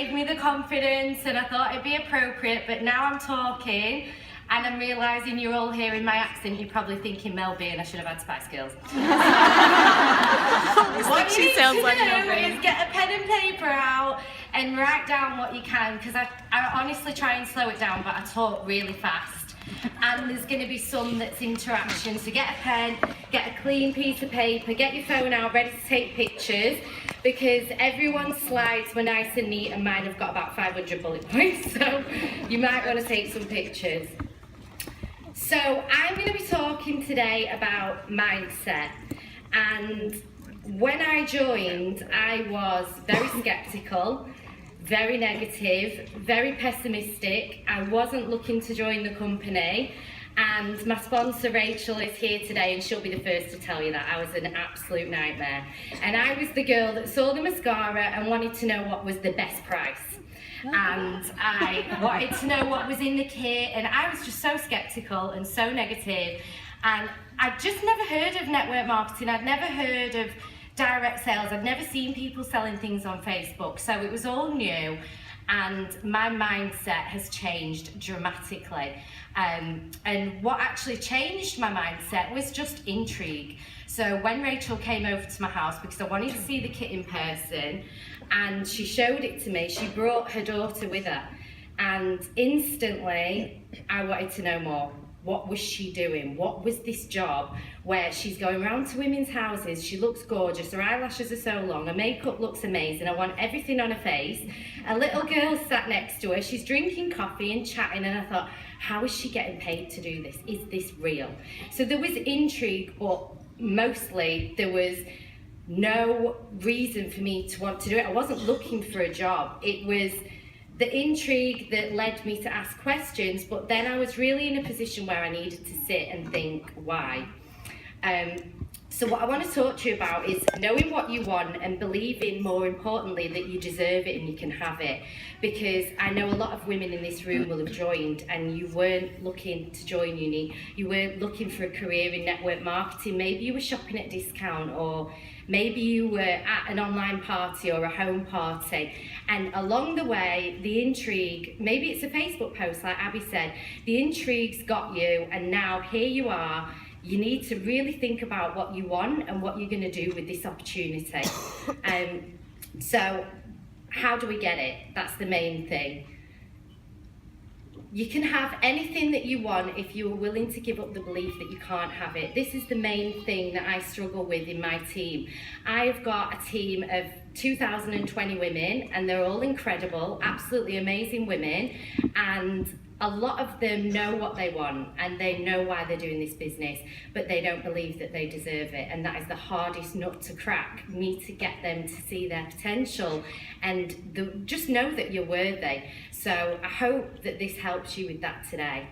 Gave me the confidence and I thought it'd be appropriate, but now I'm talking and I'm realising you're all hearing my accent. You're probably thinking Mel B and I should have had Spice Girls. What you need to do is get a pen and paper out and write down what you can, because I honestly try and slow it down, but I talk really fast. And there's going to be some that's interaction, so get a pen, get a clean piece of paper, get your phone out ready to take pictures, because everyone's slides were nice and neat and mine have got about 500 bullet points, so you might want to take some pictures. So I'm going to be talking today about mindset, and when I joined I was very sceptical, very negative, very pessimistic. I wasn't looking to join the company, and my sponsor Rachel is here today and she'll be the first to tell you that I was an absolute nightmare. And I was the girl that saw the mascara and wanted to know what was the best price. And I wanted to know what was in the kit, and I was just so sceptical and so negative, and I'd just never heard of network marketing. I'd never heard of direct sales. I'd never seen people selling things on Facebook, so it was all new, and my mindset has changed dramatically. And what actually changed my mindset was just intrigue. So when Rachel came over to my house, because I wanted to see the kit in person, and she showed it to me, she brought her daughter with her, and instantly I wanted to know more. What was she doing? What was this job where she's going around to women's houses, she looks gorgeous, her eyelashes are so long, her makeup looks amazing, I want everything on her face. A little girl sat next to her, she's drinking coffee and chatting, and I thought, how is she getting paid to do this? Is this real? So there was intrigue, but mostly there was no reason for me to want to do it. I wasn't looking for a job. It was the intrigue that led me to ask questions, but then I was really in a position where I needed to sit and think, why? So what I want to talk to you about is knowing what you want and believing, more importantly, that you deserve it and you can have it. Because I know a lot of women in this room will have joined and you weren't looking to join uni, you weren't looking for a career in network marketing. Maybe you were shopping at discount, or maybe you were at an online party or a home party, and along the way, the intrigue, maybe it's a Facebook post like Abby said, the intrigue's got you, and now here you are. You need to really think about what you want and what you're going to do with this opportunity. So how do we get it? That's the main thing. You can have anything that you want if you are willing to give up the belief that you can't have it. This is the main thing that I struggle with in my team. I've got a team of 2020 women, and they're all incredible, absolutely amazing women, and a lot of them know what they want and they know why they're doing this business, but they don't believe that they deserve it, and that is the hardest nut to crack. You need to get them to see their potential and just know that you're worthy. So I hope that this helps you with that today.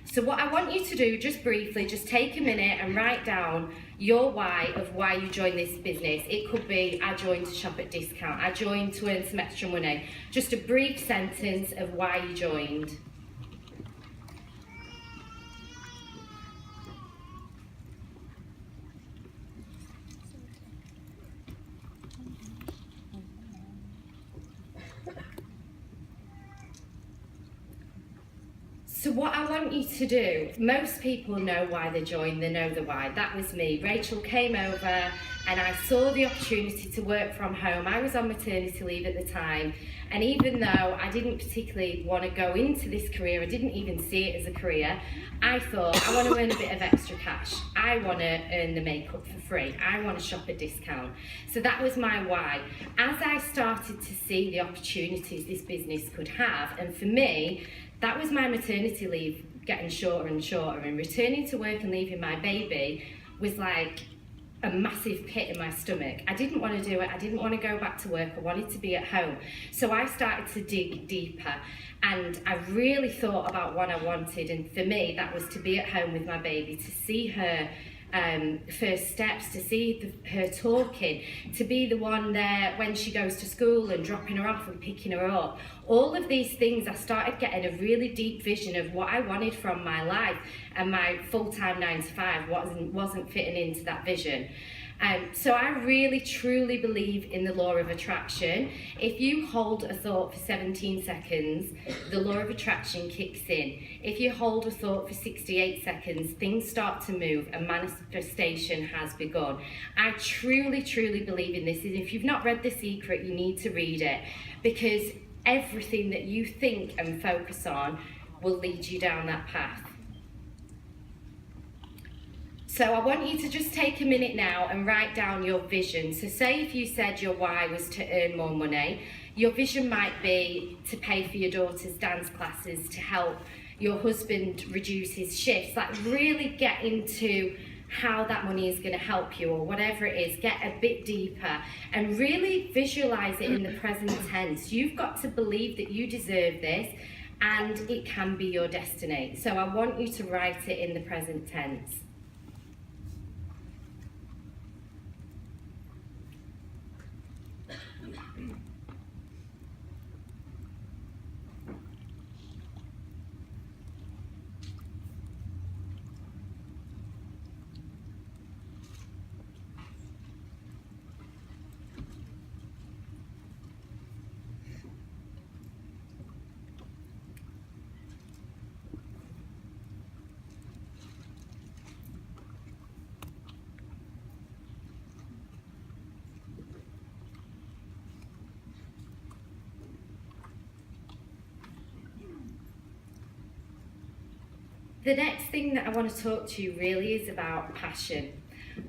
So what I want you to do, just briefly, just take a minute and write down your why of why you joined this business. It could be, I joined to shop at discount, I joined to earn some extra money. Just a brief sentence of why you joined. So what I want you to do, most people know why they joined, they know the why. That was me. Rachel came over and I saw the opportunity to work from home. I was on maternity leave at the time, and even though I didn't particularly want to go into this career, I didn't even see it as a career, I thought, I want to earn a bit of extra cash. I want to earn the makeup for free. I want to shop at discount. So that was my why. As I started to see the opportunities this business could have, and for me, that was my maternity leave getting shorter and shorter, and returning to work and leaving my baby was like a massive pit in my stomach. I didn't want to do it. I didn't want to go back to work. I wanted to be at home. So I started to dig deeper, and I really thought about what I wanted, and for me that was to be at home with my baby, to see her first steps, to see her talking, to be the one there when she goes to school and dropping her off and picking her up. All of these things, I started getting a really deep vision of what I wanted from my life, and my full-time 9 to 5 wasn't fitting into that vision. So I really truly believe in the law of attraction. If you hold a thought for 17 seconds, the law of attraction kicks in. If you hold a thought for 68 seconds, things start to move and manifestation has begun. I truly, truly believe in this. And if you've not read The Secret, you need to read it, because everything that you think and focus on will lead you down that path. So I want you to just take a minute now and write down your vision. So say if you said your why was to earn more money, your vision might be to pay for your daughter's dance classes, to help your husband reduce his shifts. Like, really get into how that money is going to help you, or whatever it is. Get a bit deeper and really visualize it in the present tense. You've got to believe that you deserve this and it can be your destiny. So I want you to write it in the present tense. The next thing that I want to talk to you really is about passion.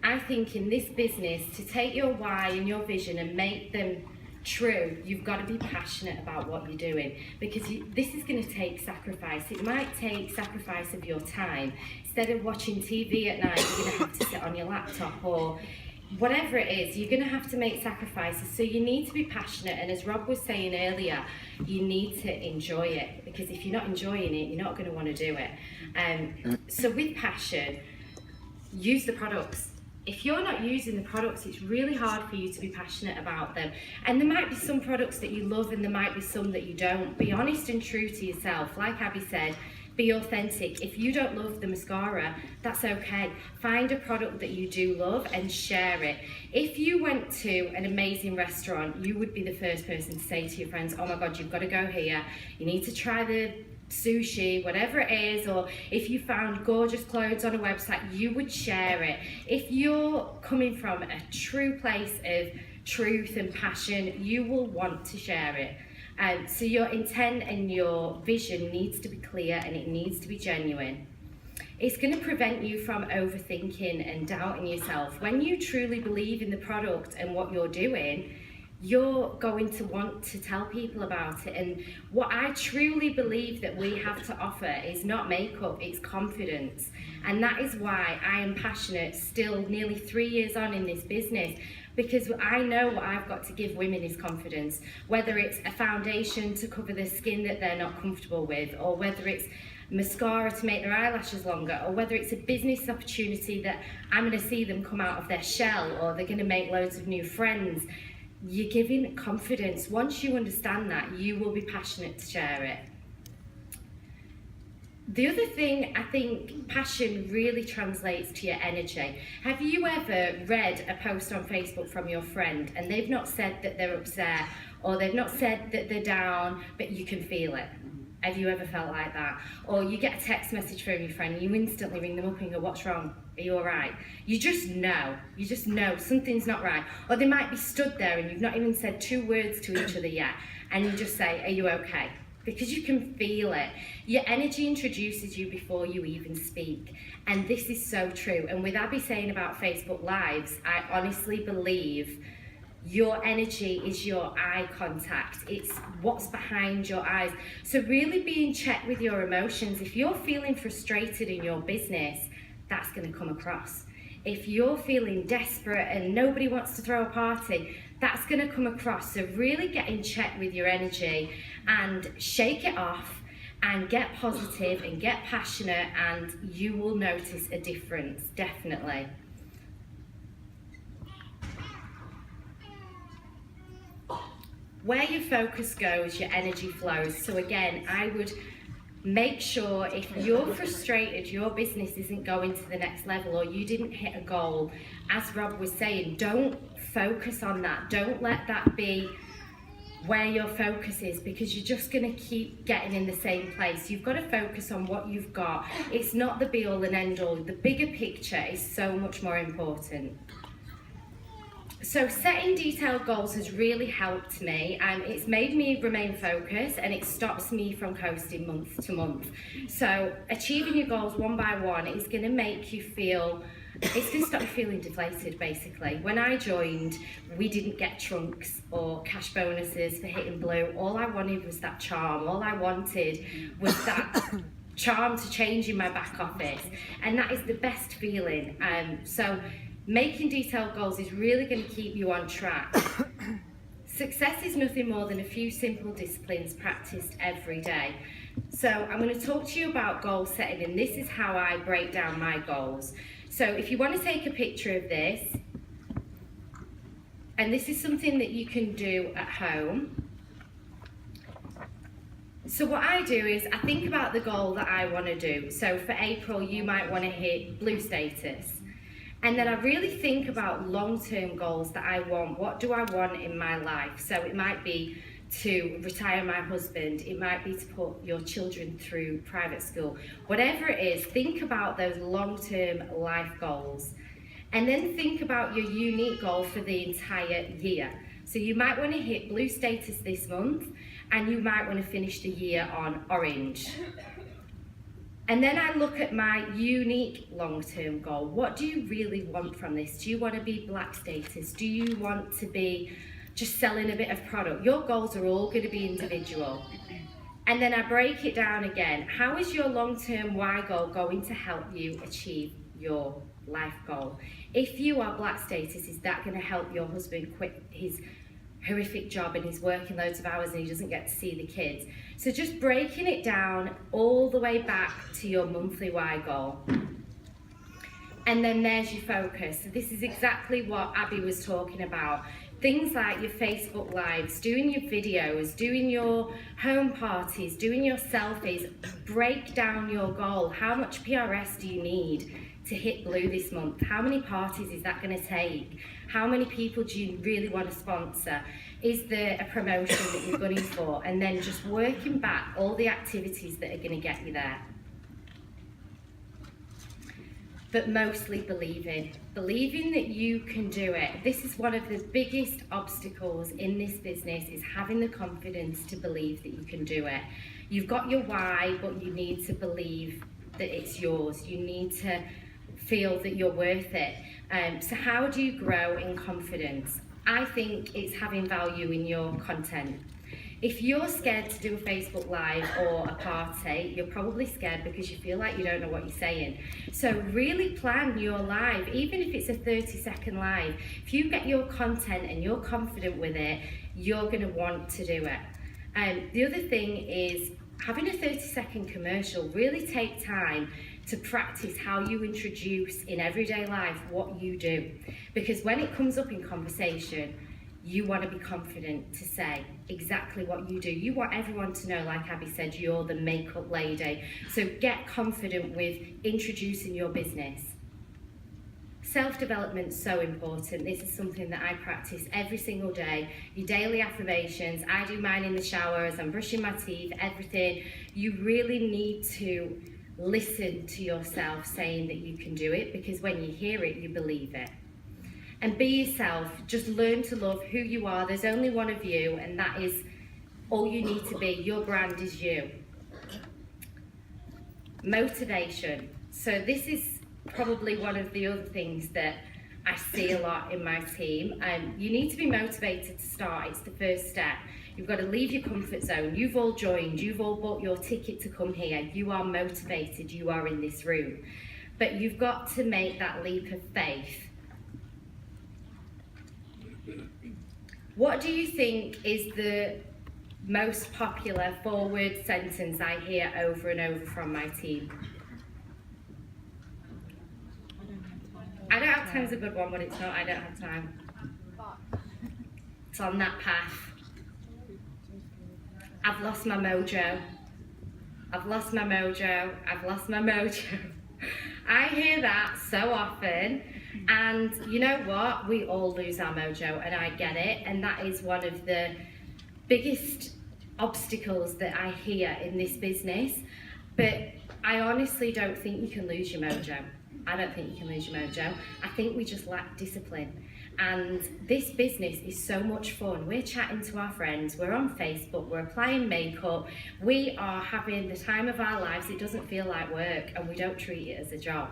I think in this business, to take your why and your vision and make them true, you've got to be passionate about what you're doing, because this is going to take sacrifice. It might take sacrifice of your time. Instead of watching TV at night, you're going to have to sit on your laptop, or whatever it is, you're going to have to make sacrifices. So you need to be passionate, and as Rob was saying earlier, you need to enjoy it, because if you're not enjoying it, you're not going to want to do it. So with passion, use the products. If you're not using the products, it's really hard for you to be passionate about them. And there might be some products that you love and there might be some that you don't. Be honest and true to yourself. Like Abby said, be authentic. If you don't love the mascara, that's okay. Find a product that you do love and share it. If you went to an amazing restaurant, you would be the first person to say to your friends, oh my God, you've got to go here. You need to try the sushi, whatever it is. Or if you found gorgeous clothes on a website, you would share it. If you're coming from a true place of truth and passion, you will want to share it. So your intent and your vision needs to be clear and it needs to be genuine. It's going to prevent you from overthinking and doubting yourself. When you truly believe in the product and what you're doing, you're going to want to tell people about it. And what I truly believe that we have to offer is not makeup, it's confidence. And that is why I am passionate still nearly 3 years on in this business, because I know what I've got to give women is confidence. Whether it's a foundation to cover the skin that they're not comfortable with, or whether it's mascara to make their eyelashes longer, or whether it's a business opportunity that I'm going to see them come out of their shell, or they're going to make loads of new friends. You're giving confidence. Once you understand that, you will be passionate to share it. The other thing, I think passion really translates to your energy. Have you ever read a post on Facebook from your friend and they've not said that they're upset, or they've not said that they're down, but you can feel it? Have you ever felt like that? Or you get a text message from your friend, you instantly ring them up and go, what's wrong? Are you all right? You just know something's not right. Or they might be stood there and you've not even said 2 words to each other yet, and you just say, are you okay? Because you can feel it. Your energy introduces you before you even speak. And this is so true. And with Abby saying about Facebook Lives, I honestly believe your energy is your eye contact. It's what's behind your eyes. So really be in check with your emotions. If you're feeling frustrated in your business, that's going to come across. If you're feeling desperate and nobody wants to throw a party, that's going to come across. So really get in check with your energy and shake it off and get positive and get passionate, and you will notice a difference, definitely. Where your focus goes, your energy flows. So again, I would Make sure if you're frustrated, your business isn't going to the next level, or you didn't hit a goal, as Rob was saying, don't focus on that. Don't let that be where your focus is, because you're just going to keep getting in the same place. You've got to focus on what you've got. It's not the be all and end all. The bigger picture is so much more important. So setting detailed goals has really helped me, and it's made me remain focused, and it stops me from coasting month to month. So achieving your goals one by one is going to make you feel, it's going to stop you feeling deflated basically. When I joined, we didn't get trunks or cash bonuses for hitting blue. All I wanted was that charm. All I wanted was that charm to change in my back office, and that is the best feeling. So making detailed goals is really going to keep you on track. Success is nothing more than a few simple disciplines practiced every day. So I'm going to talk to you about goal setting, and this is how I break down my goals. So if you want to take a picture of this, and this is something that you can do at home. So what I do is I think about the goal that I want to do. So for April, you might want to hit blue status. And then I really think about long-term goals that I want. What do I want in my life? So it might be to retire my husband. It might be to put your children through private school. Whatever it is, think about those long-term life goals. And then think about your unique goal for the entire year. So you might want to hit blue status this month, and you might want to finish the year on orange. And then I look at my unique long-term goal. What do you really want from this? Do you want to be black status? Do you want to be just selling a bit of product? Your goals are all going to be individual. And then I break it down again. How is your long-term why goal going to help you achieve your life goal? If you are black status, is that going to help your husband quit his horrific job and he's working loads of hours and he doesn't get to see the kids? So just breaking it down all the way back to your monthly why goal. And then there's your focus. So this is exactly what Abby was talking about. Things like your Facebook lives, doing your videos, doing your home parties, doing your selfies. Break down your goal. How much PRS do you need to hit blue this month? How many parties is that going to take? How many people do you really want to sponsor? Is there a promotion that you're gunning for? And then just working back all the activities that are going to get you there. But mostly believing that you can do it. This is one of the biggest obstacles in this business, is having the confidence to believe that you can do it. You've got your why, but you need to believe that it's yours. You need to feel that you're worth it. So how do you grow in confidence? I think it's having value in your content. If you're scared to do a Facebook Live or a party, you're probably scared because you feel like you don't know what you're saying. So really plan your live, even if it's a 30-second live. If you get your content and you're confident with it, you're going to want to do it. The other thing is having a 30-second commercial. Really take time to practice how you introduce in everyday life what you do. Because when it comes up in conversation, you want to be confident to say exactly what you do. You want everyone to know, like Abby said, you're the makeup lady. So get confident with introducing your business. Self-development is so important. This is something that I practice every single day. Your daily affirmations, I do mine in the shower as I'm brushing my teeth, everything. You really need to listen to yourself saying that you can do it, because when you hear it, you believe it. And be yourself. Just learn to love who you are. There's only one of you, and that is all you need to be. Your brand is you. Motivation. So this is probably one of the other things that I see a lot in my team. You need to be motivated to start. It's the first step. You've got to leave your comfort zone. You've all joined. You've all bought your ticket to come here. You are motivated. You are in this room. But you've got to make that leap of faith. What do you think is the most popular forward sentence I hear over and over from my team? I don't have time's a good one, but it's not. I don't have time. It's on that path. I've lost my mojo. I've lost my mojo, I've lost my mojo. I hear that so often, and you know what? We all lose our mojo, and I get it, and that is one of the biggest obstacles that I hear in this business. But I honestly don't think you can lose your mojo. I don't think you can lose your mojo. I think we just lack discipline. And this business is so much fun. We're chatting to our friends, we're on Facebook, we're applying makeup, we are having the time of our lives. It doesn't feel like work, and we don't treat it as a job.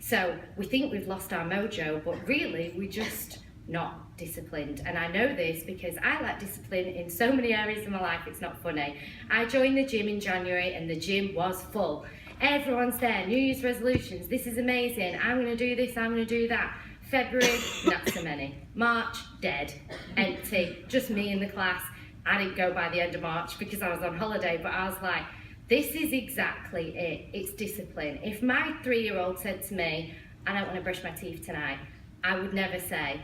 So we think we've lost our mojo, but really we're just not disciplined. And I know this because I lack discipline in so many areas of my life, it's not funny. I joined the gym in January and the gym was full. Everyone's there, New Year's resolutions, this is amazing, I'm gonna do this, I'm gonna do that. February, not so many. March, dead, empty, just me in the class. I didn't go by the end of March because I was on holiday, but I was like, this is exactly it. It's discipline. If my 3-year-old said to me, I don't want to brush my teeth tonight, I would never say,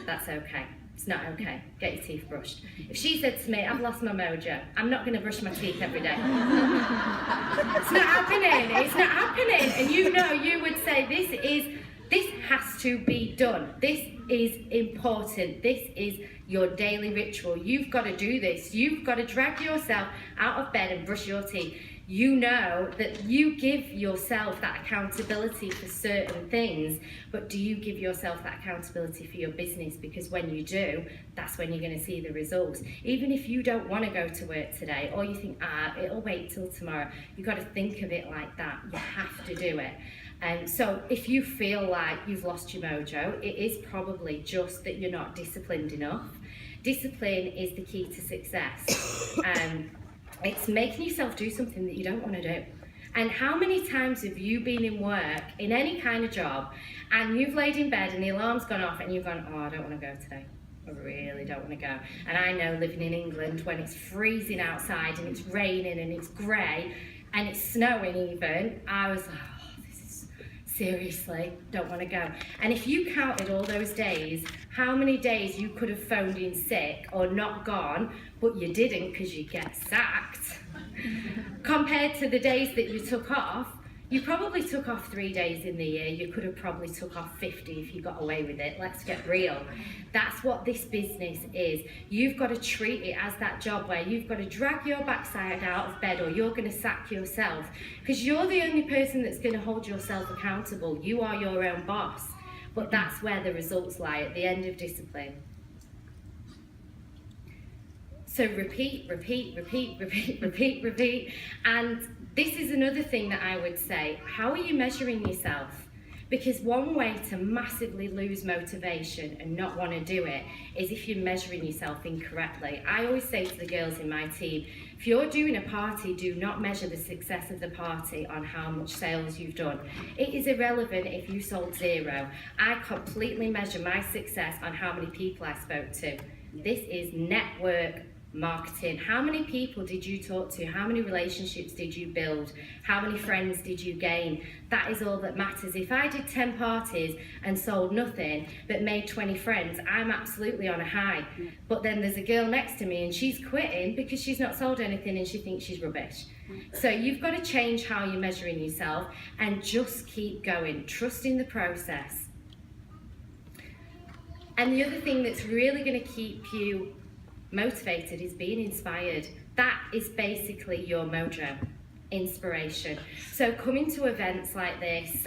that's okay. It's not okay. Get your teeth brushed. If she said to me, I've lost my mojo, I'm not going to brush my teeth every day. It's not happening. It's not happening. And you know, you would say, this has to be done. This is important. This is your daily ritual. You've got to do this. You've got to drag yourself out of bed and brush your teeth. You know that you give yourself that accountability for certain things, but do you give yourself that accountability for your business? Because when you do, that's when you're going to see the results. Even if you don't want to go to work today, or you think, it'll wait till tomorrow, you've got to think of it like that. You have to do it. And so if you feel like you've lost your mojo, it is probably just that you're not disciplined enough. Discipline is the key to success. It's making yourself do something that you don't want to do. And how many times have you been in work, in any kind of job, and you've laid in bed and the alarm's gone off and you've gone, oh, I don't want to go today. I really don't want to go. And I know living in England when it's freezing outside and it's raining and it's grey and it's snowing even, I was like, seriously, don't want to go. And if you counted all those days, how many days you could have phoned in sick or not gone, but you didn't because you get sacked, compared to the days that you took off, you probably took off 3 days in the year. You could have probably took off 50 if you got away with it. Let's get real. That's what this business is. You've got to treat it as that job where you've got to drag your backside out of bed or you're going to sack yourself, because you're the only person that's going to hold yourself accountable. You are your own boss. But that's where the results lie, at the end of discipline. So repeat, repeat, repeat, repeat, repeat, repeat. And this is another thing that I would say. How are you measuring yourself? Because one way to massively lose motivation and not want to do it is if you're measuring yourself incorrectly. I always say to the girls in my team, if you're doing a party, do not measure the success of the party on how much sales you've done. It is irrelevant if you sold 0. I completely measure my success on how many people I spoke to. This is network marketing. How many people did you talk to? How many relationships did you build? How many friends did you gain? That is all that matters. If I did 10 parties and sold nothing but made 20 friends, I'm absolutely on a high. But then there's a girl next to me and she's quitting because she's not sold anything and she thinks she's rubbish. So you've got to change how you're measuring yourself and just keep going, trusting the process. And the other thing that's really going to keep you motivated is being inspired. That is basically your mojo, inspiration. So coming to events like this,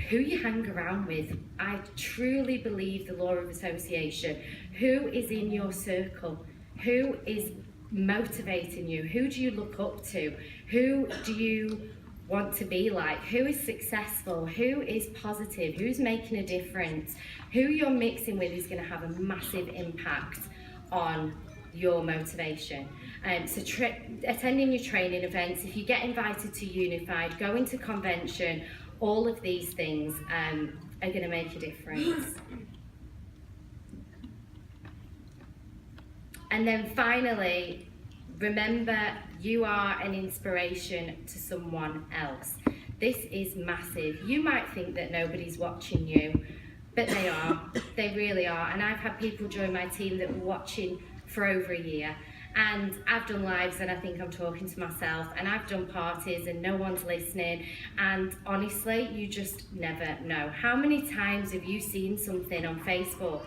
who you hang around with, I truly believe the law of association. Who is in your circle? Who is motivating you? Who do you look up to? Who do you want to be like? Who is successful? Who is positive? Who's making a difference? Who you're mixing with is going to have a massive impact on your motivation. So attending your training events, if you get invited to Unified, going to convention, all of these things are going to make a difference. And then finally, remember you are an inspiration to someone else. This is massive. You might think that nobody's watching you, but they are. They really are. And I've had people join my team that were watching for over a year. And I've done lives and I think I'm talking to myself, and I've done parties and no one's listening, and honestly, you just never know. How many times have you seen something on Facebook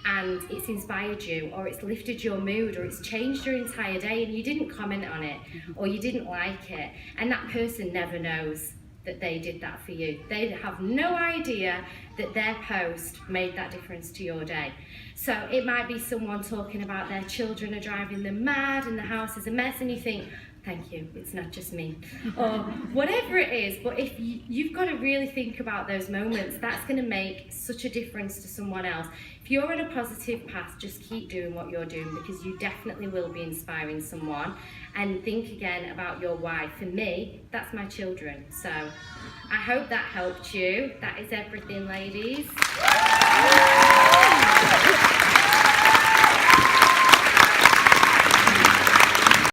and it's inspired you, or it's lifted your mood, or it's changed your entire day, and you didn't comment on it, or you didn't like it, and that person never knows that they did that for you. They have no idea that their post made that difference to your day. So it might be someone talking about their children are driving them mad and the house is a mess, and you think, thank you, it's not just me, or whatever it is. But if you've got to really think about those moments, that's going to make such a difference to someone else. If you're on a positive path, just keep doing what you're doing, because you definitely will be inspiring someone. And think again about your why. For me, that's my children. So I hope that helped you. That is everything, ladies.